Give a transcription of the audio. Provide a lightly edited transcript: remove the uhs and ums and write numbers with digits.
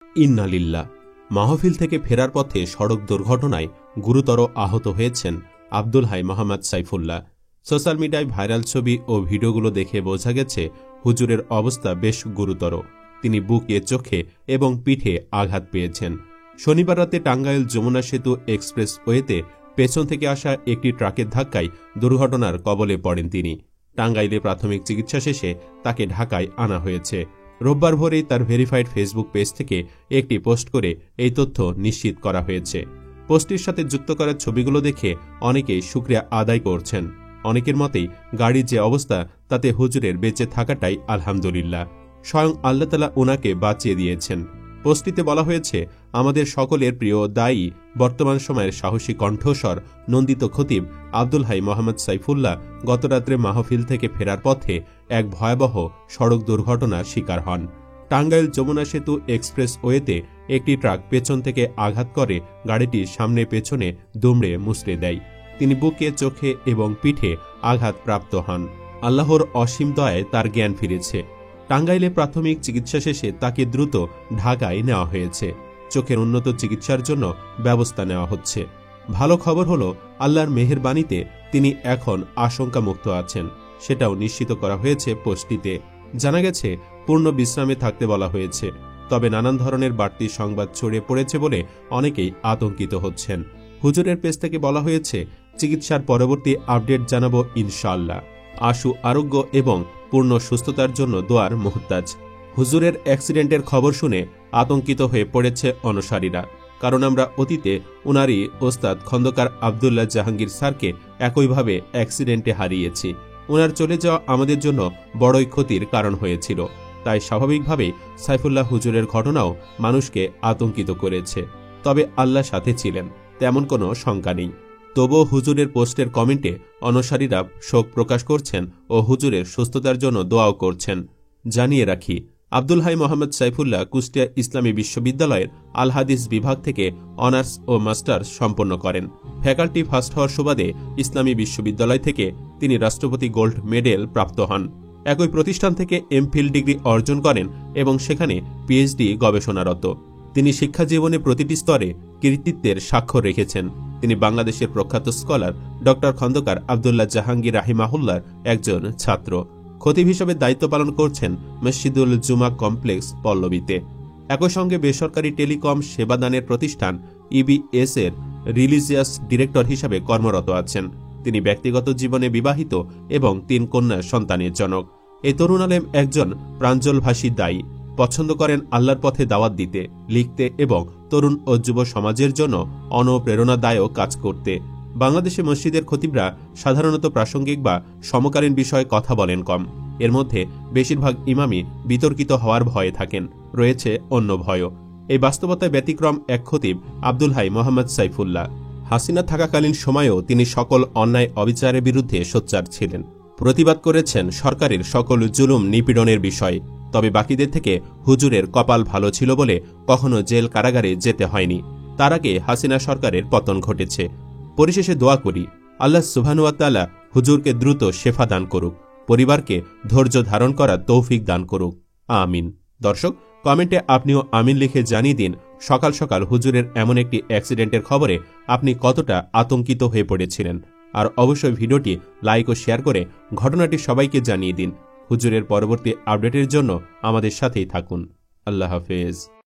ইন্না লিল্লাহ। মাহফিল থেকে ফেরার পথে সড়ক দুর্ঘটনায় গুরুতর আহত হয়েছেন আব্দুল হাই মোহাম্মদ সাইফুল্লাহ। সোশ্যাল মিডিয়ায় ভাইরাল ছবি ও ভিডিওগুলো দেখে বোঝা গেছে হুজুরের অবস্থা বেশ গুরুতর। তিনি বুকে, চোখে এবং পিঠে আঘাত পেয়েছেন। শনিবার রাতে টাঙ্গাইল যমুনা সেতু এক্সপ্রেস ওয়েতে পেছন থেকে আসা একটি ট্রাকের ধাক্কায় দুর্ঘটনার কবলে পড়েন তিনি। টাঙ্গাইলে প্রাথমিক চিকিৎসা শেষে তাকে ঢাকায় আনা হয়েছে। রোববার ভোরেই তার ভেরিফাইড ফেসবুক পেজ থেকে একটি পোস্ট করে এই তথ্য নিশ্চিত করা হয়েছে। পোস্টটির সাথে যুক্ত করা ছবিগুলো দেখে অনেকেই শুকরিয়া আদায় করছেন। অনেকের মতেই গাড়ির যে অবস্থা তাতে হুজুরের বেঁচে থাকাটাই আলহামদুলিল্লাহ। স্বয়ং আল্লাহ তাআলা ওনাকে বাঁচিয়ে দিয়েছেন। পোস্টটিতে বলা হয়েছে, আমাদের সকলের প্রিয় দায়ী, বর্তমান সময়ের সাহসী কণ্ঠস্বর নন্দিত খতিব আব্দুল হাই মোহাম্মদ সাইফুল্লাহ গতরাত্রে মাহফিল থেকে ফেরার পথে এক ভয়াবহ সড়ক দুর্ঘটনার শিকার হন। টাঙ্গাইল যমুনা সেতু এক্সপ্রেস ওয়েতে একটি ট্রাক পেছন থেকে আঘাত করে গাড়িটির সামনে পেছনে দুমড়ে মুচড়ে দেয়। তিনি বুকে, চোখে এবং পিঠে আঘাত প্রাপ্ত হন। আল্লাহর অসীম দয়ায় তার জ্ঞান ফিরেছে। টাঙ্গাইলে প্রাথমিক চিকিৎসা শেষে তাকে দ্রুত ঢাকায় নেওয়া হয়েছে। চোখের উন্নত চিকিৎসার জন্য ব্যবস্থা নেওয়া হচ্ছে। ভালো খবর হলো, আল্লাহর মেহেরবানিতে তিনি এখন আশঙ্কামুক্ত আছেন, সেটাও নিশ্চিত করা হয়েছে পোস্টটিতে। জানা গেছে পূর্ণ বিশ্রামে থাকতে বলা হয়েছে। তবে নানান ধরনের বাড়তি সংবাদ ছড়িয়ে পড়েছে বলে অনেকেই আতঙ্কিত হচ্ছেন। হুজুরের পেজ থেকে বলা হয়েছে, চিকিৎসার পরবর্তী আপডেট জানাবো ইনশাআল্লাহ। আশু আরোগ্য এবং পূর্ণ সুস্থতার জন্য দোয়ার মুহতাজ। হুজুরের অ্যাক্সিডেন্টের খবর শুনে আতঙ্কিত হয়ে পড়েছে অনুসারীরা। কারণ আমরা অতীতে উনারই ওস্তাদ খন্দকার আবদুল্লাহ জাহাঙ্গীর স্যারকে একইভাবে অ্যাক্সিডেন্টে হারিয়েছি। উনার চলে যাওয়া আমাদের জন্য বড়ই ক্ষতির কারণ হয়েছিল। তাই স্বাভাবিকভাবেই সাইফুল্লাহ হুজুরের ঘটনাও মানুষকে আতঙ্কিত করেছে। তবে আল্লাহ সাথে ছিলেন, তেমন কোনো শঙ্কা নেই। তবুও হুজুরের পোস্টের কমেন্টে অনুসারীরা শোক প্রকাশ করছেন ও হুজুরের সুস্থতার জন্য দোয়াও করছেন। জানিয়ে রাখি, আব্দুল হাই মোহাম্মদ সাইফুল্লাহ কুষ্টিয়া ইসলামী বিশ্ববিদ্যালয়ের আল হাদিস বিভাগ থেকে অনার্স ও মাস্টার্স সম্পন্ন করেন। ফ্যাকাল্টি ফার্স্ট হওয়ার সুবাদে ইসলামী বিশ্ববিদ্যালয় থেকে তিনি রাষ্ট্রপতি গোল্ড মেডেল প্রাপ্ত হন। একই প্রতিষ্ঠান থেকে এমফিল ডিগ্রি অর্জন করেন এবং সেখানে পিএইচডি গবেষণারত। তিনি শিক্ষা জীবনে প্রতিটি স্তরে কৃতিত্বের স্বাক্ষর রেখেছেন। তিনি বাংলাদেশের প্রখ্যাত স্কলার ডক্টর খন্দকার আবদুল্লাহ জাহাঙ্গীর রাহিমাহুল্লাহর একজন ছাত্র। খতিব হিসেবে দায়িত্ব পালন করছেন মসজিদুল জুমা কমপ্লেক্স পল্লবীতে। একই সঙ্গে বেসরকারি টেলিকম সেবাদানের প্রতিষ্ঠান ইবিএস এর রিলিজিয়াস ডিরেক্টর হিসেবে কর্মরত আছেন। তিনি ব্যক্তিগত জীবনে বিবাহিত এবং 3 কন্যা সন্তানের জনক। এই তরুণ আলেম একজন প্রাঞ্জলভাষী দায়ী। পছন্দ করেন আল্লাহর পথে দাওয়াত দিতে, লিখতে এবং তরুণ ও যুব সমাজের জন্য অনুপ্রেরণাদায়ক কাজ করতে। বাংলাদেশে মসজিদের খতিবরা সাধারণত প্রাসঙ্গিক বা সমকালীন বিষয়ে কথা বলেন কম। এর মধ্যে বেশিরভাগ ইমামই বিতর্কিত হওয়ার ভয়ে থাকেন। রয়েছে অন্য ভয়ও। এই বাস্তবতায় ব্যতিক্রম এক খতিব আব্দুল হাই মোহাম্মদ সাইফুল্লাহ। হাসিনা থাকাকালীন সময়েও তিনি সকল অন্যায় অবিচারের বিরুদ্ধে সোচ্চার ছিলেন। প্রতিবাদ করেছেন সরকারের সকল জুলুম নিপীড়নের বিষয়ে। তবে বাকিদের থেকে হুজুরের কপাল ভালো ছিল বলে কখনো জেল কারাগারে যেতে হয়নি। তার আগে হাসিনা সরকারের পতন ঘটেছে। পরিশেষে দোয়া করি, আল্লাহ সুবহানাহু ওয়া তাআলা হুজুরকে দ্রুত শেফা দান করুক, পরিবারকে ধৈর্য ধারণ করার তৌফিক দান করুক। আমিন। দর্শক, কমেন্টে আপনিও আমিন লিখে জানিয়ে দিন, সকাল সকাল হুজুরের এমন একটি অ্যাক্সিডেন্টের খবরে আপনি কতটা আতঙ্কিত হয়ে পড়েছিলেন। আর অবশ্যই ভিডিওটি লাইক ও শেয়ার করে ঘটনাটি সবাইকে জানিয়ে দিন। হুজুরের পরবর্তী আপডেটের জন্য আমাদের সাথেই থাকুন। আল্লাহ হাফেজ।